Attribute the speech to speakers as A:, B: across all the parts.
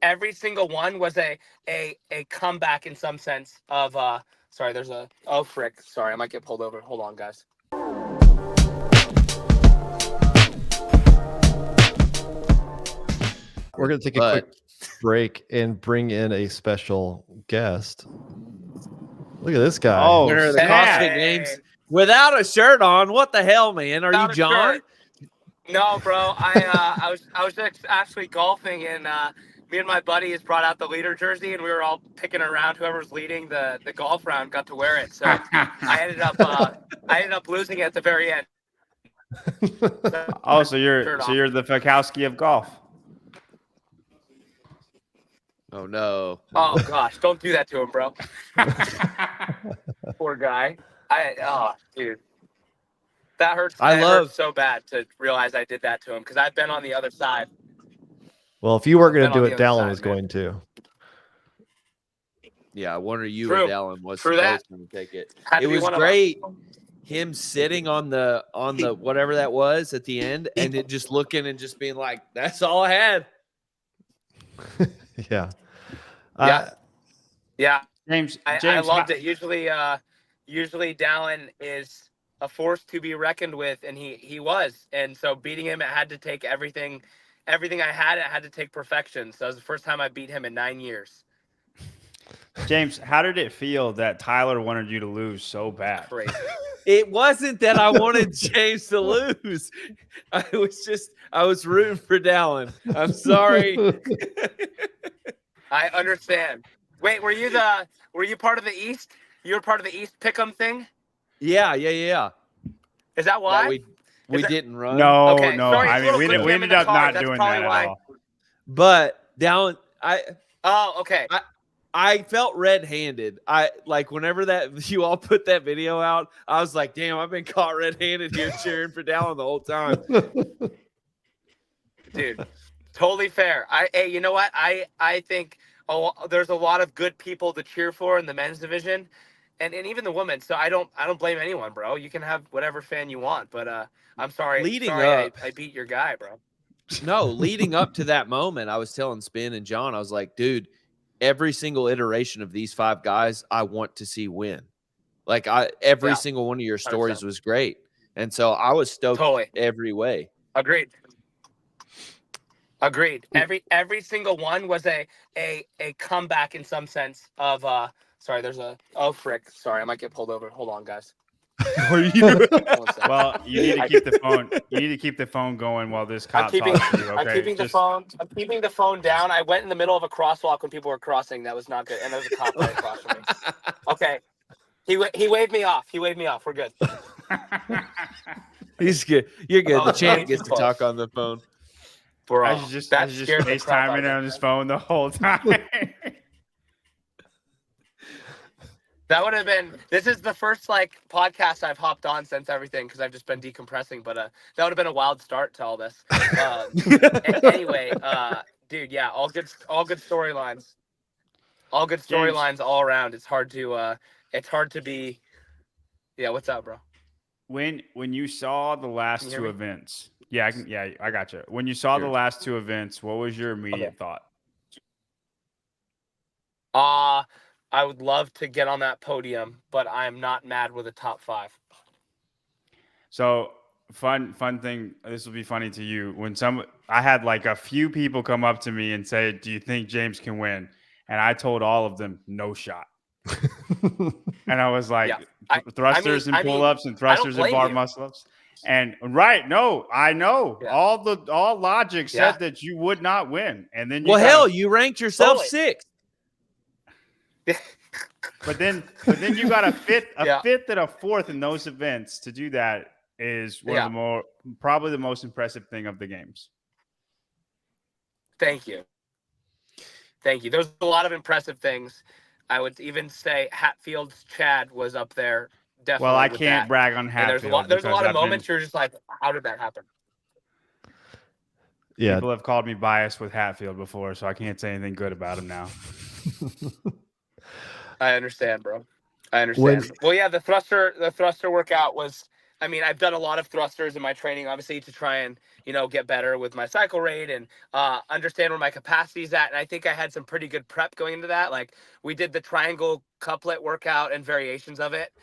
A: every single one was a comeback in some sense of sorry, there's a frick. Sorry, I might get pulled over. Hold on, guys.
B: We're going to take a quick break and bring in a special guest. Look at this guy.
C: Oh,
D: winner of the CrossFit Games without a shirt on. What the hell, man? Are you John?
A: No, bro. I was just actually golfing, and me and my buddies brought out the leader jersey, and we were all picking around whoever's leading the golf round got to wear it. So I ended up losing it at the very end.
C: Oh, so you're the Fakowski of golf.
D: Oh no.
A: Oh gosh, don't do that to him, bro. Poor guy. Dude. That hurts. Hurts so bad to realize I did that to him because I've been on the other side.
B: Well, if you weren't going to do it, Dallin was going to.
D: Yeah, I wonder you or Dallin was
A: supposed
D: to take it. It was great. Him sitting on the whatever that was at the end, and it just looking and just being like, "That's all I had."
B: Yeah.
A: Yeah.
C: James,
A: I loved it. Usually Dallin is a force to be reckoned with, and he was. And so beating him, it had to take everything I had. It had to take perfection. So that was the first time I beat him in 9 years.
C: James, how did it feel that Tyler wanted you to lose so bad?
A: Crazy.
D: It wasn't that I wanted James to lose. I was rooting for Dallin. I'm sorry.
A: I understand. Wait, were you part of the East? You were part of the East Pick'em thing?
D: Yeah.
A: Is that why?
D: We didn't run?
C: No,
A: okay.
C: no.
A: Sorry,
C: I mean, we ended up not doing that at all.
D: But Dallin,
A: okay.
D: I felt red-handed. Whenever that you all put that video out, I was like, damn, I've been caught red-handed here cheering for Dallin the whole time.
A: Dude, totally fair. Hey, you know what? I think there's a lot of good people to cheer for in the men's division, and even the women. So I don't blame anyone, bro. You can have whatever fan you want, but I'm sorry. I beat your guy, bro.
D: No, leading up to that moment, I was telling Spin and John, I was like, dude, every single iteration of these 5 guys, I want to see win. Every single one of your stories 100%. Was great. And so I was stoked every way.
A: Agreed. Every single one was a comeback in some sense of sorry, there's a frick. Sorry, I might get pulled over. Hold on, guys.
C: Well, you need to keep the phone. You need to keep the phone going while this cop talks to you. Okay?
A: I'm keeping the phone down. I went in the middle of a crosswalk when people were crossing. That was not good. And there was a cop right across from me. Okay. He waved me off. We're good.
D: He's good. You're good. The champ gets to talk on the phone.
C: Bro, I was just FaceTiming on his phone the whole time.
A: That would have been. This is the first podcast I've hopped on since everything because I've just been decompressing. But that would have been a wild start to all this. Anyway, dude, yeah, all good storylines. All good storylines all around. It's hard to be. Yeah, what's up, bro?
C: When you saw the last 2 events, I got you. When you saw the last 2 events, what was your immediate thought?
A: I would love to get on that podium, but I'm not mad with a top 5.
C: So fun thing. This will be funny to you. I had a few people come up to me and say, "Do you think James can win?" And I told all of them, "No shot." And I was like, thrusters and pull-ups and thrusters and bar muscle-ups. And no, I know all logic said that you would not win. And then
D: you ranked yourself 6th.
C: But then you got a fifth and a 4th in those events. To do that is probably the most impressive thing of the games.
A: Thank you. There's a lot of impressive things. I would even say Hatfield's Chad was up there. Definitely.
C: Well, I can't brag on Hatfield.
A: There's a lot of moments you're just like, how did that happen?
B: Yeah.
C: People have called me biased with Hatfield before, so I can't say anything good about him now.
A: I understand, bro. I understand. Well, yeah, the thruster workout was I mean, I've done a lot of thrusters in my training, obviously, to try and, get better with my cycle rate and understand where my capacity is at. And I think I had some pretty good prep going into that. Like, we did the triangle couplet workout and variations of it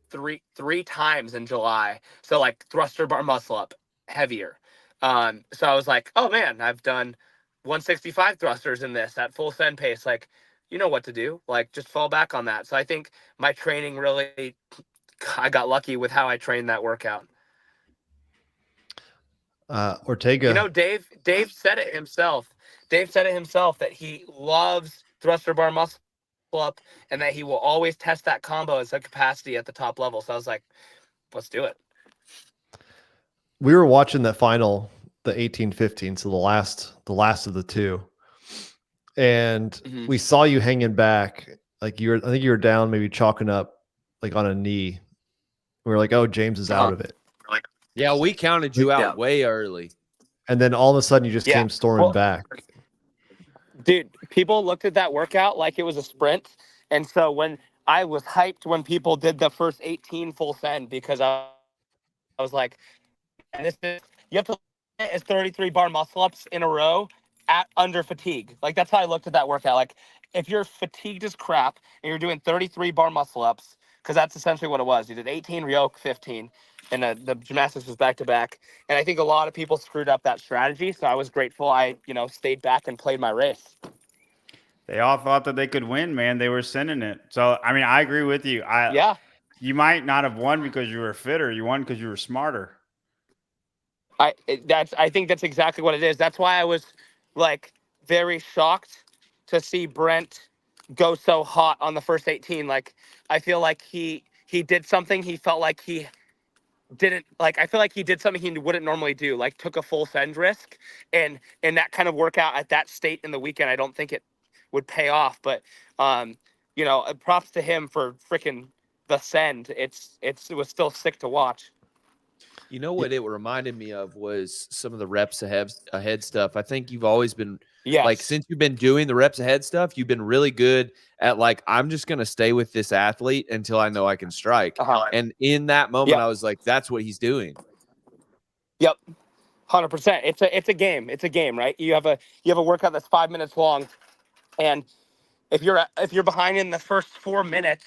A: three times in July. So, like, thruster bar muscle up, heavier. So I was like, oh, man, I've done 165 thrusters in this at full send pace. Like, you know what to do. Like, just fall back on that. So I think my training really, I got lucky with how I trained that workout.
B: Ortega.
A: Dave said it himself. Dave said it himself that he loves thruster bar muscle up and that he will always test that combo as a capacity at the top level. So I was like, let's do it.
B: We were watching that final, the 18-15, so the last of the two. And we saw you hanging back. Like I think you were down, maybe chalking up like on a knee. We were like, oh, James is out of it.
D: Yeah, we counted you out way early.
B: And then all of a sudden you just came storming back.
A: Dude, people looked at that workout like it was a sprint. And so when I was hyped when people did the first 18 full send, because I was like, and you have to as 33 bar muscle ups in a row at under fatigue. Like, that's how I looked at that workout. Like, if you're fatigued as crap and you're doing 33 bar muscle ups, because that's essentially what it was. You did 18 Ryoke, 15, and the gymnastics was back to back. And I think a lot of people screwed up that strategy. So I was grateful I, stayed back and played my race.
C: They all thought that they could win, man. They were sending it. So, I mean, I agree with you. You might not have won because you were fitter. You won because you were smarter.
A: I think that's exactly what it is. That's why I was like very shocked to see Brent go so hot on the first 18. Like, I feel like he did something he felt like he didn't like. I feel like he did something he wouldn't normally do, like took a full send risk, and in that kind of workout at that state in the weekend, I don't think it would pay off. But props to him for freaking the send. It was still sick to watch.
D: You know what it reminded me of was some of the reps ahead stuff. I think you've always been like, since you've been doing the reps ahead stuff, you've been really good at like, I'm just going to stay with this athlete until I know I can strike. And in that moment, I was like, that's what he's doing.
A: Yep. 100%. It's a game. It's a game, right? You have a workout that's 5 minutes long. And if you're behind in the first 4 minutes,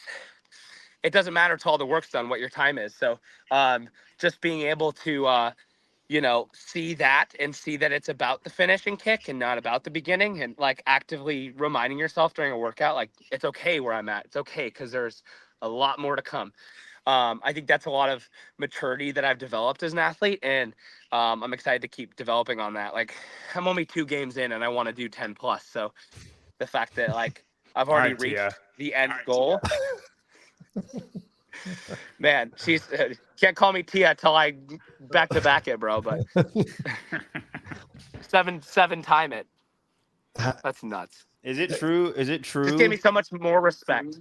A: it doesn't matter till all the work's done what your time is. So just being able to see that and see that it's about the finishing kick and not about the beginning, and like actively reminding yourself during a workout, like, it's okay where I'm at. It's okay because there's a lot more to come. I think that's a lot of maturity that I've developed as an athlete, and I'm excited to keep developing on that. Like, I'm only 2 games in and I want to do 10 plus. So the fact that like I've already reached the end goal. Man, she's can't call me Tia till I back to back it, bro. But 7 time it. That's nuts.
C: Is it true?
A: Just gave me so much more respect.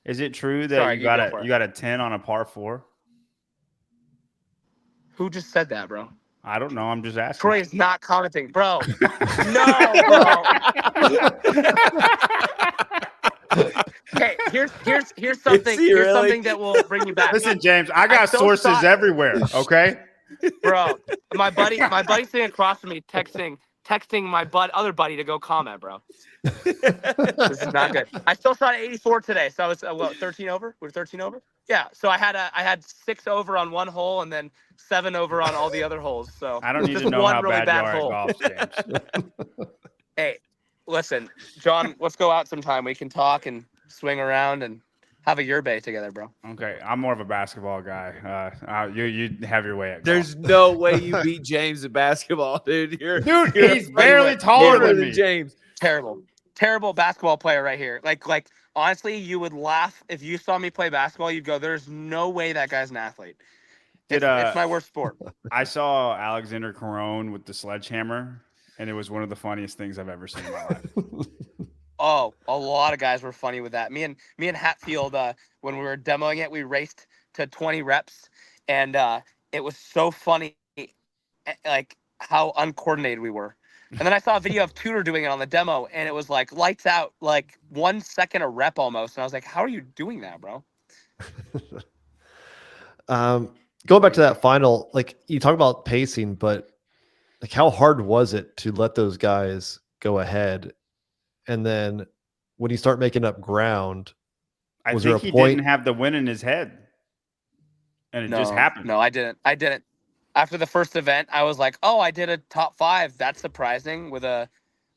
C: Is it true that you got a 10 on a par 4?
A: Who just said that, bro?
C: I don't know. I'm just asking.
A: Troy is not commenting, bro. No, bro. Okay, here's something. Here's something that will bring you back.
C: Listen, James, I got sources everywhere. Okay,
A: bro. My buddy sitting across from me, texting my other buddy to go comment, bro. This is not good. I still shot at 84 today, so I was 13 over. We're 13 over. Yeah, so I had 6 over on one hole and then 7 over on all the other holes. So
C: I don't need to know how really bad you are at golf, James.
A: Hey, listen, John, let's go out sometime. We can talk and swing around and have a yerbay together, bro.
C: Okay, I'm more of a basketball guy. You have your way at golf.
D: There's no way you beat James at basketball, dude.
C: He's barely taller than me.
D: James.
A: Terrible basketball player right here. Like honestly, you would laugh if you saw me play basketball. You'd go, "There's no way that guy's an athlete." It's my worst sport.
C: I saw Alexander Caron with the sledgehammer, and it was one of the funniest things I've ever seen in my life.
A: Oh, a lot of guys were funny with that. Me and Hatfield, when we were demoing it, we raced to 20 reps, and it was so funny, like how uncoordinated we were. And then I saw a video of Tudor doing it on the demo, and it was like lights out, like 1 second a rep almost. And I was like, "How are you doing that, bro?"
B: Going back to that final, like you talk about pacing, but like how hard was it to let those guys go ahead? And then when you start making up ground,
C: I
B: was there
C: think
B: a
C: he
B: point?
C: didn't have the win in his head, and it just happened.
A: No, I didn't. After the first event, I was like, oh, I did a top 5. That's surprising with a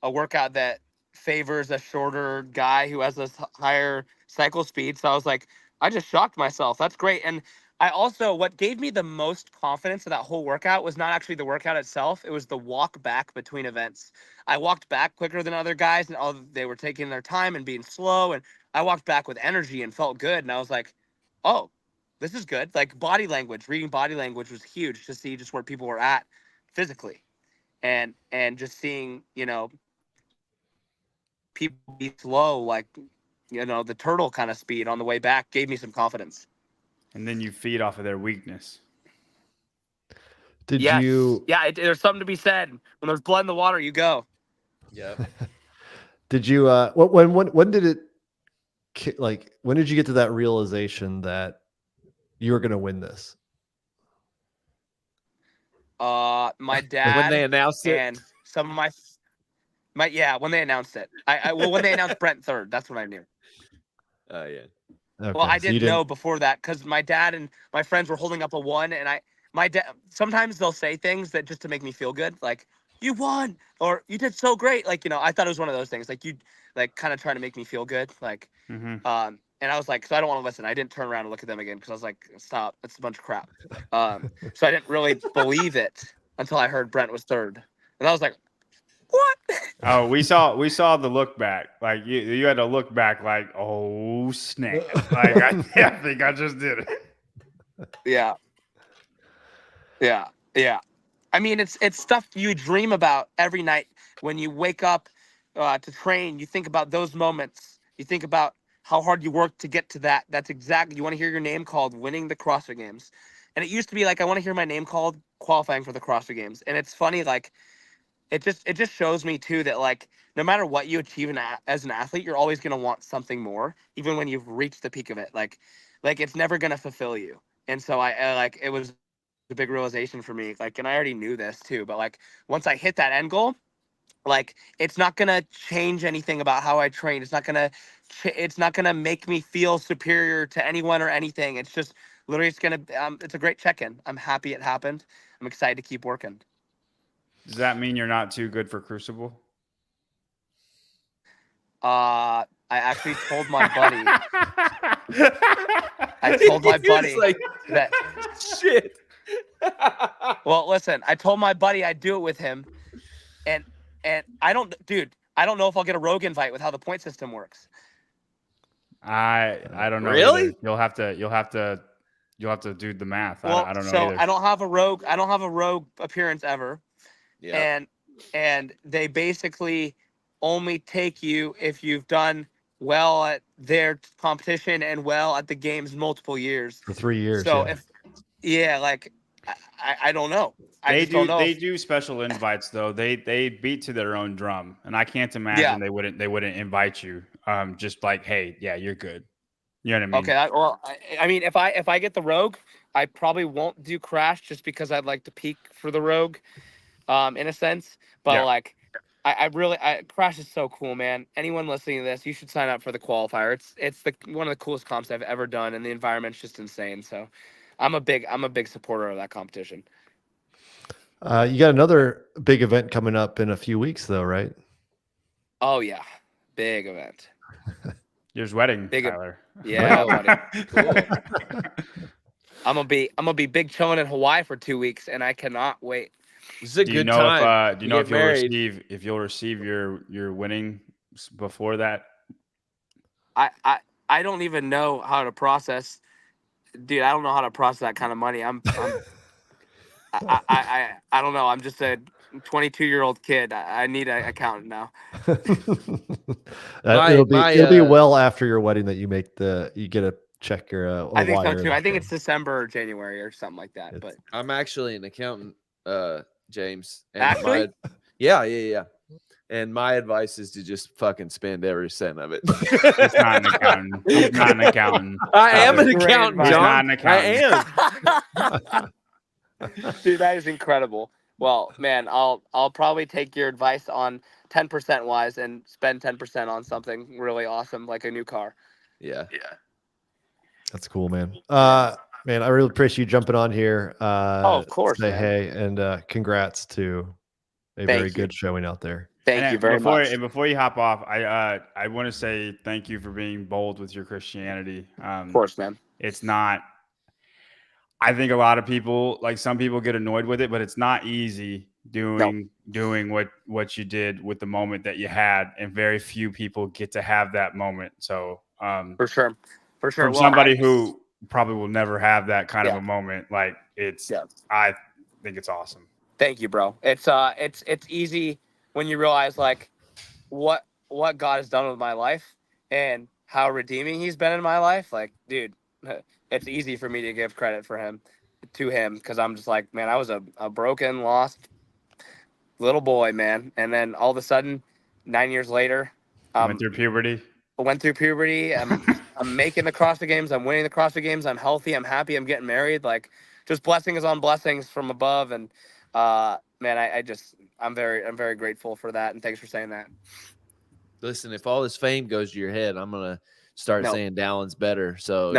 A: workout that favors a shorter guy who has a higher cycle speed. So I was like, I just shocked myself. That's great. And I also, what gave me the most confidence of that whole workout was not actually the workout itself. It was the walk back between events. I walked back quicker than other guys, and they were taking their time and being slow. And I walked back with energy and felt good. And I was like, oh, this is good. Like body language, reading body language was huge to see just where people were at physically, and just seeing, people be slow, like, the turtle kind of speed on the way back gave me some confidence.
C: And then you feed off of their weakness.
B: Did
A: Yes.
B: you?
A: Yeah, there's something to be said. When there's blood in the water, you go.
D: Yeah.
B: Did you? When did it? Like when did you get to that realization that you were going to win this?
A: My dad
D: When they announced it.
A: and some of my yeah, when they announced it. When they announced Brent third, that's when I knew.
D: Oh yeah.
B: Okay,
A: Well, I
B: so you
A: didn't know before that because my dad and my friends were holding up a 1, and my dad, sometimes they'll say things that just to make me feel good, like you won or you did so great. Like, I thought it was one of those things, like you, like kind of trying to make me feel good, like, and I was like, so I don't want to listen. I didn't turn around and look at them again because I was like, stop, that's a bunch of crap. So I didn't really believe it until I heard Brent was third, and I was like, what?
C: Oh, we saw the look back. Like you had to look back like, oh snap. Like I think I just did it.
A: Yeah. I mean, it's stuff you dream about every night when you wake up to train. You think about those moments. You think about how hard you worked to get to that. That's exactly, you want to hear your name called winning the CrossFit Games. And it used to be like, I want to hear my name called qualifying for the CrossFit Games. And it's funny, like it just shows me too that, like, no matter what you achieve as an athlete, you're always going to want something more, even when you've reached the peak of it. Like it's never going to fulfill you. And so I like, it was a big realization for me, like, and I already knew this too, but like once I hit that end goal, like it's not gonna change anything about how I train. It's not gonna make me feel superior to anyone or anything. It's just literally, it's a great check-in. I'm happy it happened. I'm excited to keep working.
C: Does that mean you're not too good for Crucible?
A: I actually told my buddy. I told my buddy
D: like,
A: that
D: shit.
A: Well, listen, I told my buddy I'd do it with him, and I don't know if I'll get a rogue invite with how the point system works.
C: I don't know.
D: Really?
C: Either. You'll have to do the math.
A: Well,
C: I don't know
A: so
C: either.
A: I don't have a rogue appearance ever.
D: Yeah.
A: And they basically only take you if you've done well at their competition and well at the games multiple years.
B: for 3 years.
A: So
B: yeah.
A: like I don't know.
C: They
A: don't know.
C: They do special invites though. They beat to their own drum, and I can't imagine they wouldn't invite you. Just like, hey, yeah, you're good. You know what I mean?
A: Okay. I mean, if I get the rogue, I probably won't do crash just because I'd like to peak for the rogue, in a sense. But
C: Yeah.
A: like, crash is so cool, man. Anyone listening to this, you should sign up for the qualifier. It's one of the coolest comps I've ever done, and the environment's just insane. So, I'm a big supporter of that competition.
B: You got another big event coming up in a few weeks, though, right?
A: Oh yeah, big event.
C: Your wedding,
A: Big,
C: Tyler.
A: yeah,
D: Wow.
A: buddy.
D: Cool.
A: I'm gonna be big chilling in Hawaii for 2 weeks, and I cannot wait.
D: This is a
C: Do you
D: good
C: know
D: time.
C: if you'll
D: married.
C: receive your winning before that?
A: I don't even know how to process, dude. I don't know how to process that kind of money. I don't know. I'm just a 22-year-old kid. I need an accountant now.
B: It'll be well after your wedding that you get a check your
A: I think so
B: wire
A: too.
B: and
A: I think
B: stuff.
A: it's December or January or something like that. But
D: I'm actually an accountant, James. And
A: actually,
D: yeah. And my advice is to just fucking spend every cent of it.
C: He's not an accountant. He's not an accountant.
D: I am an
A: Great
D: accountant,
A: advice.
D: John.
C: He's not an
D: I am.
A: Dude, that is incredible. Well, man, I'll probably take your advice on 10% wise and spend 10% on something really awesome like a new car.
D: Yeah.
B: That's cool, man. Man, I really appreciate you jumping on here.
A: Of course,
B: Say
A: man.
B: hey, and congrats to a very good showing out there.
A: Thank you very much.
C: And before you hop off, I want to say thank you for being bold with your Christianity.
A: Of course, man.
C: It's not. I think a lot of people, like some people, get annoyed with it, but it's not easy doing what you did with the moment that you had, and very few people get to have that moment. So
A: For sure.
C: from somebody who probably will never have that kind of a moment, like I think it's awesome.
A: Thank you, bro. It's easy when you realize like what God has done with my life and how redeeming he's been in my life. Like, dude, it's easy for me to give credit to him because I'm just like, man, I was a broken, lost little boy, man. And then all of a sudden, 9 years later,
C: Went through puberty.
A: I'm making the CrossFit Games. I'm winning the CrossFit Games. I'm healthy. I'm happy. I'm getting married. Like, just blessings on blessings from above. And man, I'm very grateful for that. And thanks for saying that.
D: Listen, if all this fame goes to your head, I'm gonna start saying Dallin's better. So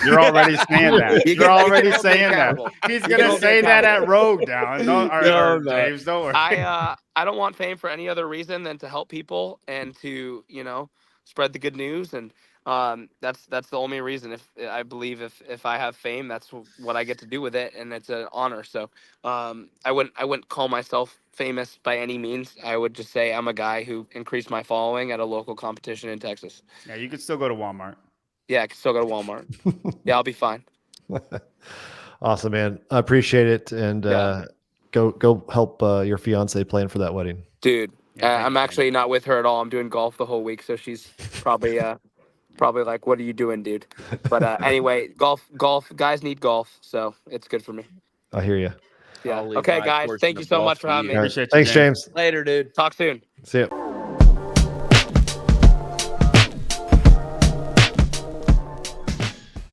C: you're already saying that. You're already saying that. He's gonna say that at Rogue, Dallin. No, James, don't worry.
A: I don't want fame for any other reason than to help people and to spread the good news, and that's the only reason. If I believe if I have fame, that's what I get to do with it, and it's an honor. So I wouldn't call myself famous by any means. I would just say I'm a guy who increased my following at a local competition in Texas.
C: Yeah, you could still go to Walmart.
A: Yeah, I can still go to Walmart. Yeah, I'll be fine.
B: Awesome, man. I appreciate it, and go help your fiance plan for that wedding,
A: dude. I'm actually not with her at all. I'm doing golf the whole week, so she's probably like, "What are you doing, dude?" But anyway, golf, guys need golf, so it's good for me.
B: I hear you.
A: Yeah. Okay, guys. Thank you so much for having me.
B: Right. Thanks, James.
D: Later, dude.
A: Talk soon.
B: See ya.